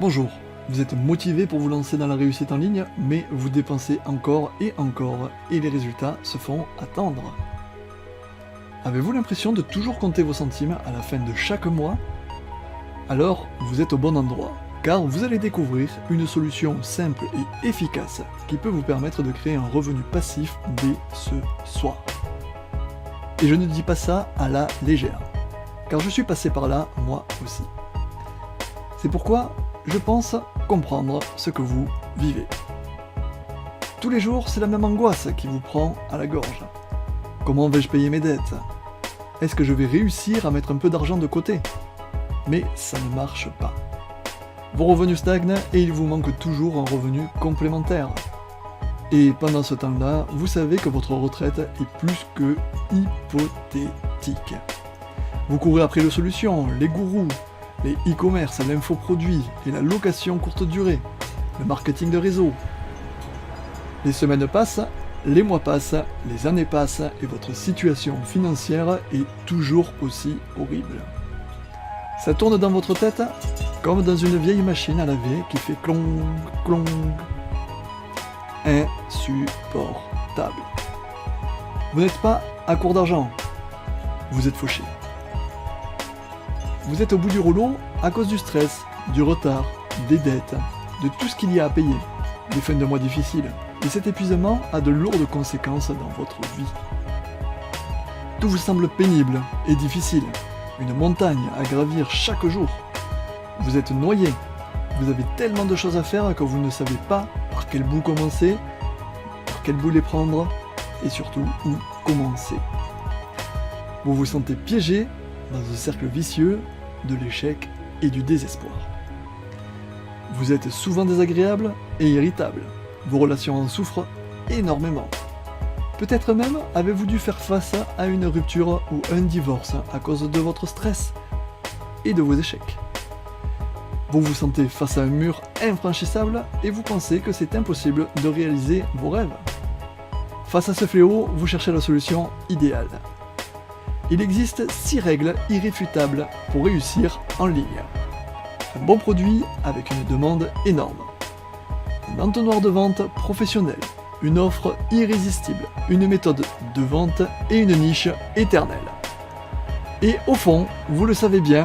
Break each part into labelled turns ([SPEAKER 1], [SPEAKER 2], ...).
[SPEAKER 1] Bonjour, vous êtes motivé pour vous lancer dans la réussite en ligne, mais vous dépensez encore et encore, et les résultats se font attendre. Avez-vous l'impression de toujours compter vos centimes à la fin de chaque mois? Alors, vous êtes au bon endroit, car vous allez découvrir une solution simple et efficace qui peut vous permettre de créer un revenu passif dès ce soir. Et je ne dis pas ça à la légère, car je suis passé par là moi aussi. C'est pourquoi je pense comprendre ce que vous vivez. Tous les jours, c'est la même angoisse qui vous prend à la gorge. Comment vais-je payer mes dettes? Est-ce que je vais réussir à mettre un peu d'argent de côté? Mais ça ne marche pas. Vos revenus stagnent et il vous manque toujours un revenu complémentaire. Et pendant ce temps-là, vous savez que votre retraite est plus que hypothétique. Vous courez après les solutions, les gourous, les e-commerce, l'infoproduit et la location courte durée, le marketing de réseau. Les semaines passent, les mois passent, les années passent et votre situation financière est toujours aussi horrible. Ça tourne dans votre tête comme dans une vieille machine à laver qui fait clong, clong. Insupportable. Vous n'êtes pas à court d'argent, vous êtes fauché. Vous êtes au bout du rouleau à cause du stress, du retard, des dettes, de tout ce qu'il y a à payer, des fins de mois difficiles, et cet épuisement a de lourdes conséquences dans votre vie. Tout vous semble pénible et difficile, une montagne à gravir chaque jour. Vous êtes noyé, vous avez tellement de choses à faire que vous ne savez pas par quel bout commencer, par quel bout les prendre, et surtout où commencer. Vous vous sentez piégé dans un cercle vicieux de l'échec et du désespoir. Vous êtes souvent désagréable et irritable. Vos relations en souffrent énormément. Peut-être même avez-vous dû faire face à une rupture ou un divorce à cause de votre stress et de vos échecs. Vous vous sentez face à un mur infranchissable et vous pensez que c'est impossible de réaliser vos rêves. Face à ce fléau, vous cherchez la solution idéale. Il existe 6 règles irréfutables pour réussir en ligne. Un bon produit avec une demande énorme. Un entonnoir de vente professionnel. Une offre irrésistible. Une méthode de vente et une niche éternelle. Et au fond, vous le savez bien,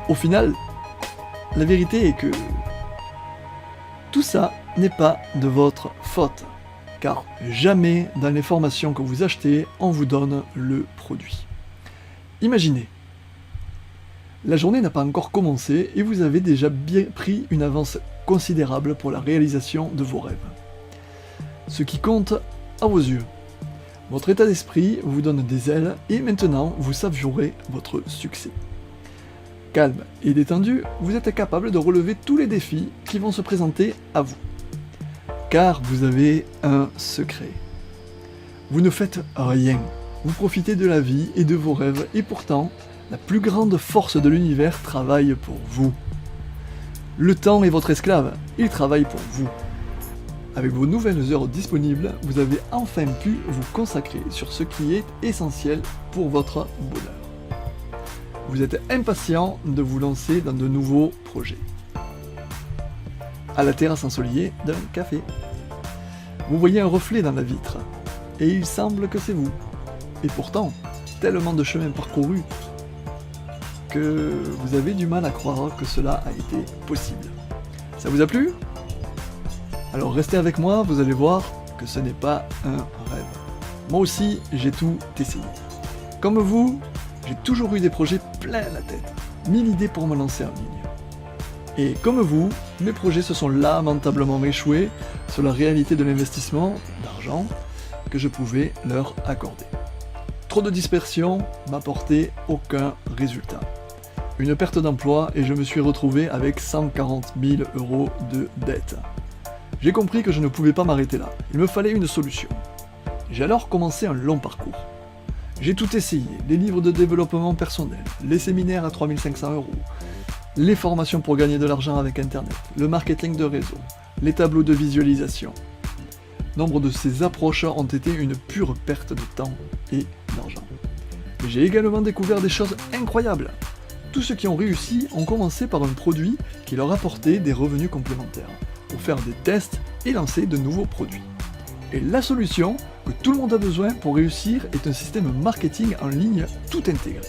[SPEAKER 1] au final, la vérité est que tout ça n'est pas de votre faute. Car jamais dans les formations que vous achetez, on vous donne le produit. Imaginez, la journée n'a pas encore commencé et vous avez déjà bien pris une avance considérable pour la réalisation de vos rêves. Ce qui compte à vos yeux, votre état d'esprit vous donne des ailes et maintenant vous savourez votre succès. Calme et détendu, vous êtes capable de relever tous les défis qui vont se présenter à vous. Car vous avez un secret. Vous ne faites rien. Vous profitez de la vie et de vos rêves et pourtant, la plus grande force de l'univers travaille pour vous. Le temps est votre esclave, il travaille pour vous. Avec vos nouvelles heures disponibles, vous avez enfin pu vous consacrer sur ce qui est essentiel pour votre bonheur. Vous êtes impatient de vous lancer dans de nouveaux projets. À la terrasse ensoleillée d'un café. Vous voyez un reflet dans la vitre, et il semble que c'est vous. Et pourtant, tellement de chemin parcouru que vous avez du mal à croire que cela a été possible. Ça vous a plu? Alors restez avec moi, vous allez voir que ce n'est pas un rêve. Moi aussi, j'ai tout essayé. Comme vous, j'ai toujours eu des projets plein la tête, 1000 idées pour me lancer en ligne. Et comme vous, mes projets se sont lamentablement échoués sur la réalité de l'investissement d'argent que je pouvais leur accorder. Trop de dispersion m'apportait aucun résultat. Une perte d'emploi et je me suis retrouvé avec 140 000 € de dette. J'ai compris que je ne pouvais pas m'arrêter là, il me fallait une solution. J'ai alors commencé un long parcours. J'ai tout essayé, les livres de développement personnel, les séminaires à 3500 €, les formations pour gagner de l'argent avec Internet, le marketing de réseau, les tableaux de visualisation. Nombre de ces approches ont été une pure perte de temps et d'argent. J'ai également découvert des choses incroyables. Tous ceux qui ont réussi ont commencé par un produit qui leur apportait des revenus complémentaires, pour faire des tests et lancer de nouveaux produits. Et la solution que tout le monde a besoin pour réussir est un système marketing en ligne tout intégré,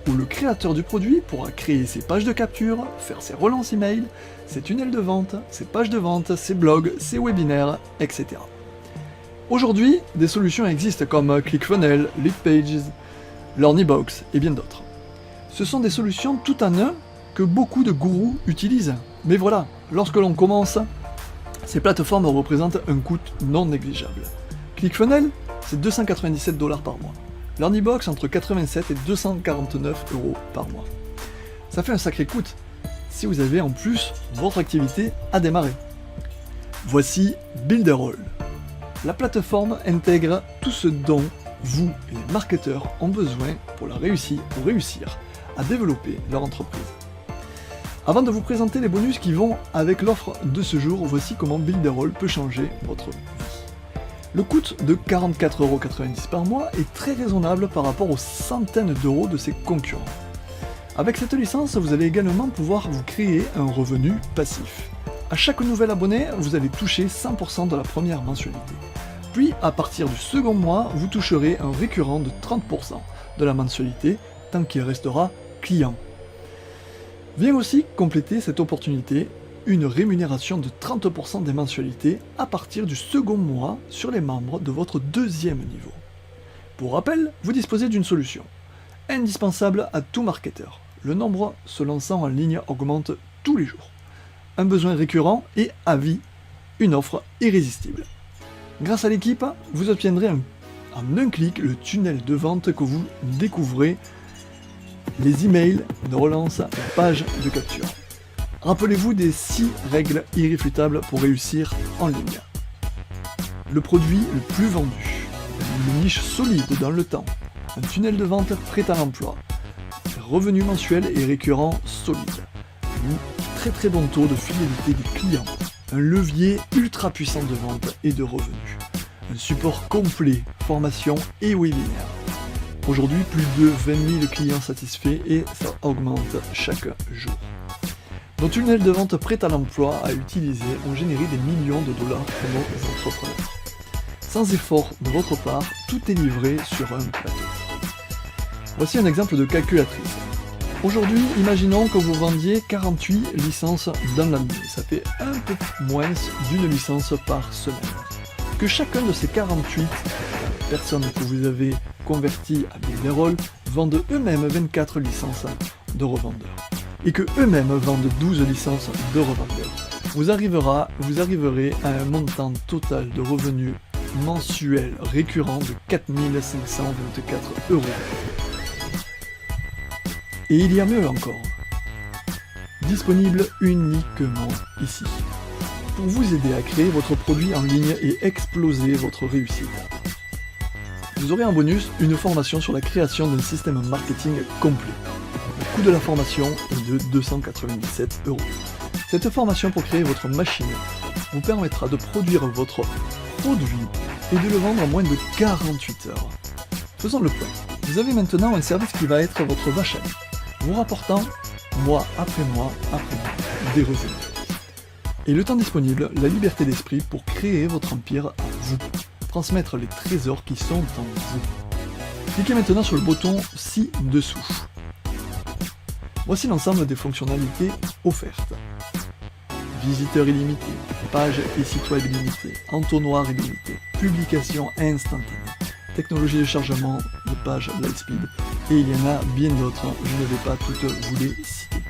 [SPEAKER 1] où le créateur du produit pourra créer ses pages de capture, faire ses relances email, ses tunnels de vente, ses pages de vente, ses blogs, ses webinaires, etc. Aujourd'hui, des solutions existent comme ClickFunnels, Leadpages, Learnybox et bien d'autres. Ce sont des solutions tout en un que beaucoup de gourous utilisent. Mais voilà, lorsque l'on commence, ces plateformes représentent un coût non négligeable. ClickFunnels, c'est 297 $ par mois. Learnybox entre 87 et 249 € par mois. Ça fait un sacré coût si vous avez en plus votre activité à démarrer. Voici Builderall. La plateforme intègre tout ce dont vous et les marketeurs ont besoin pour réussir à développer leur entreprise. Avant de vous présenter les bonus qui vont avec l'offre de ce jour, voici comment Builderall peut changer votre vie. Le coût de 44,90 € par mois est très raisonnable par rapport aux centaines d'euros de ses concurrents. Avec cette licence, vous allez également pouvoir vous créer un revenu passif. À chaque nouvel abonné, vous allez toucher 100% de la première mensualité. Puis, à partir du second mois, vous toucherez un récurrent de 30% de la mensualité, tant qu'il restera client. Vient aussi compléter cette opportunité une rémunération de 30% des mensualités à partir du second mois sur les membres de votre deuxième niveau. Pour rappel, vous disposez d'une solution indispensable à tout marketeur. Le nombre se lançant en ligne augmente tous les jours. Un besoin récurrent et à vie, une offre irrésistible. Grâce à l'équipe, vous obtiendrez en un clic le tunnel de vente que vous découvrez, les emails de relance, la page de capture. Rappelez-vous des 6 règles irréfutables pour réussir en ligne. Le produit le plus vendu, une niche solide dans le temps, un tunnel de vente prêt à l'emploi, des revenus mensuels et récurrents solides, un très bon taux de fidélité des clients, un levier ultra puissant de vente et de revenus, un support complet, formation et webinaire. Aujourd'hui, plus de 20 000 clients satisfaits et ça augmente chaque jour. Nos tunnels de vente prêts à l'emploi à utiliser ont généré des millions de dollars pour nos entrepreneurs. Sans effort de votre part, tout est livré sur un plateau. Voici un exemple de calculatrice. Aujourd'hui, imaginons que vous vendiez 48 licences dans l'année. Ça fait un peu moins d'une licence par semaine. Que chacun de ces 48 personnes que vous avez converties à Builderall vendent eux-mêmes 24 licences de revendeurs. Et que eux-mêmes vendent 12 licences de revendeurs. Vous arriverez à un montant total de revenus mensuels récurrents de 4 524 €. Et il y a mieux encore. Disponible uniquement ici. Pour vous aider à créer votre produit en ligne et exploser votre réussite. Vous aurez en bonus une formation sur la création d'un système marketing complet. Le coût de la formation est de 297 €. Cette formation pour créer votre machine vous permettra de produire votre produit et de le vendre en moins de 48 heures. Faisons le point. Vous avez maintenant un service qui va être votre vache à lait, vous rapportant mois après mois des revenus. Et le temps disponible, la liberté d'esprit pour créer votre empire à vous, transmettre les trésors qui sont en vous. Cliquez maintenant sur le bouton ci-dessous. Voici l'ensemble des fonctionnalités offertes. Visiteurs illimités, pages et sites web illimités, entonnoir illimité, publication instantanée, technologie de chargement de pages Lightspeed, et il y en a bien d'autres, je ne vais pas toutes vous les citer.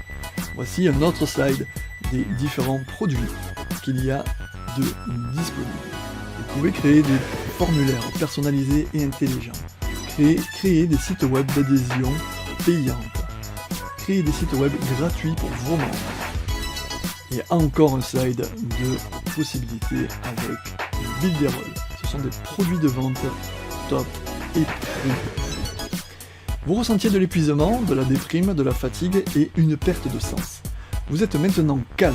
[SPEAKER 1] Voici un autre slide des différents produits qu'il y a de disponibles. Vous pouvez créer des formulaires personnalisés et intelligents, créer des sites web d'adhésion payantes, créer des sites web gratuits pour vos membres. Et encore un slide de possibilités avec Builderall. Ce sont des produits de vente top et pro. Vous ressentiez de l'épuisement, de la déprime, de la fatigue et une perte de sens. Vous êtes maintenant calme,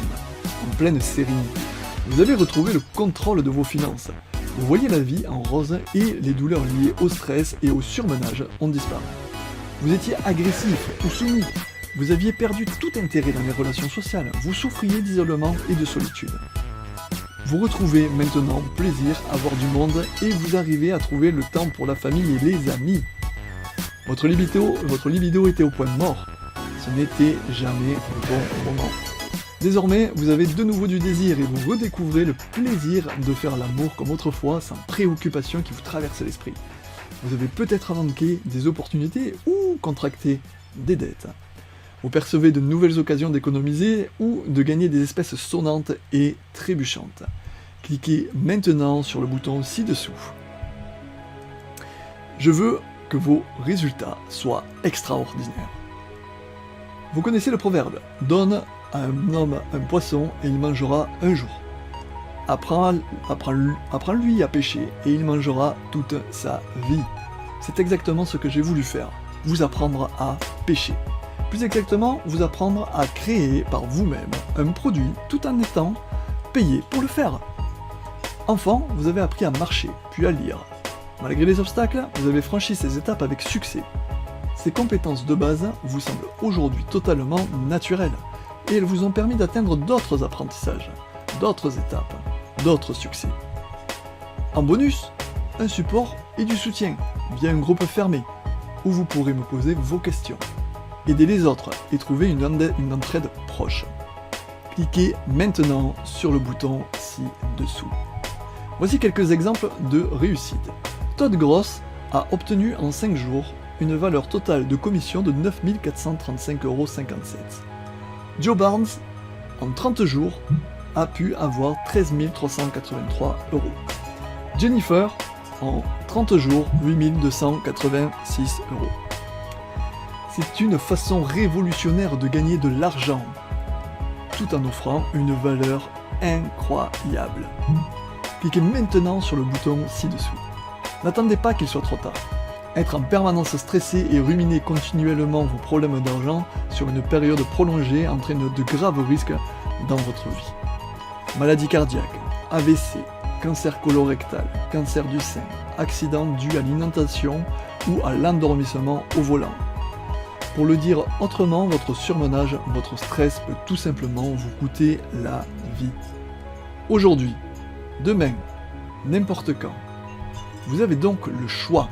[SPEAKER 1] en pleine sérénité. Vous avez retrouvé le contrôle de vos finances. Vous voyez la vie en rose et les douleurs liées au stress et au surmenage ont disparu. Vous étiez agressif ou soumis. vous aviez perdu tout intérêt dans les relations sociales, vous souffriez d'isolement et de solitude. Vous retrouvez maintenant plaisir à voir du monde et vous arrivez à trouver le temps pour la famille et les amis. Votre libido était au point mort. Ce n'était jamais le bon moment. Désormais, vous avez de nouveau du désir et vous redécouvrez le plaisir de faire l'amour comme autrefois, sans préoccupation qui vous traverse l'esprit. Vous avez peut-être manqué des opportunités ou contracté des dettes. Vous percevez de nouvelles occasions d'économiser ou de gagner des espèces sonnantes et trébuchantes. Cliquez maintenant sur le bouton ci-dessous. Je veux que vos résultats soient extraordinaires. Vous connaissez le proverbe « Donne à un homme un poisson et il mangera un jour. Apprends-lui à pêcher et il mangera toute sa vie. » C'est exactement ce que j'ai voulu faire, vous apprendre à pêcher. Plus exactement, vous apprendre à créer par vous-même un produit tout en étant payé pour le faire. Enfant, vous avez appris à marcher, puis à lire. Malgré les obstacles, vous avez franchi ces étapes avec succès. Ces compétences de base vous semblent aujourd'hui totalement naturelles, et elles vous ont permis d'atteindre d'autres apprentissages, d'autres étapes, d'autres succès. En bonus, un support et du soutien, via un groupe fermé, où vous pourrez me poser vos questions, aider les autres et trouver une entraide proche. Cliquez maintenant sur le bouton ci-dessous. Voici quelques exemples de réussite. Todd Gross a obtenu en 5 jours une valeur totale de commission de 9 435,57 €. Joe Barnes, en 30 jours, a pu avoir 13 383 €. Jennifer, en 30 jours, 8 286 €. C'est une façon révolutionnaire de gagner de l'argent, tout en offrant une valeur incroyable. Cliquez maintenant sur le bouton ci-dessous. N'attendez pas qu'il soit trop tard. Être en permanence stressé et ruminer continuellement vos problèmes d'argent sur une période prolongée entraîne de graves risques dans votre vie. Maladie cardiaque, AVC, cancer colorectal, cancer du sein, accident dû à l'inondation ou à l'endormissement au volant. Pour le dire autrement, votre surmenage, votre stress peut tout simplement vous coûter la vie. Aujourd'hui, demain, n'importe quand. Vous avez donc le choix.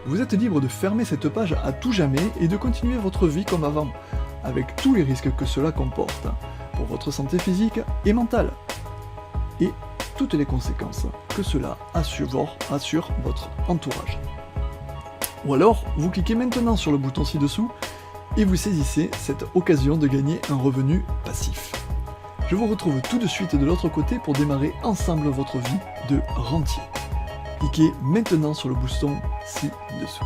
[SPEAKER 1] Vous êtes libre de fermer cette page à tout jamais et de continuer votre vie comme avant, avec tous les risques que cela comporte, pour votre santé physique et mentale, et toutes les conséquences que cela a sur votre entourage. Ou alors, vous cliquez maintenant sur le bouton ci-dessous et vous saisissez cette occasion de gagner un revenu passif. Je vous retrouve tout de suite de l'autre côté pour démarrer ensemble votre vie de rentier. Cliquez maintenant sur le bouton ci-dessous.